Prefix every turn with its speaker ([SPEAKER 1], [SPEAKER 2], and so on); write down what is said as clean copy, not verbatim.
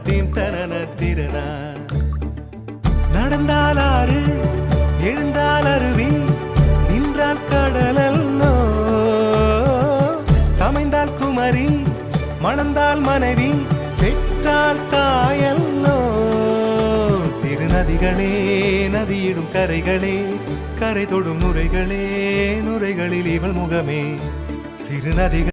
[SPEAKER 1] Theme தனன திறனா. நடந்தால் ஆறு எழுந்தால் அருவி நின்றால் கடலல்லோ. சமைந்தால் குமரி மணந்தால் மனைவி பெற்றால் தாயல்லோ. சிறு நதிகளே நதியிடும் கரைகளே கரை தொடும் நுரைகளே நுரைகளில் இவள் முகமே. சிறு நதிகள்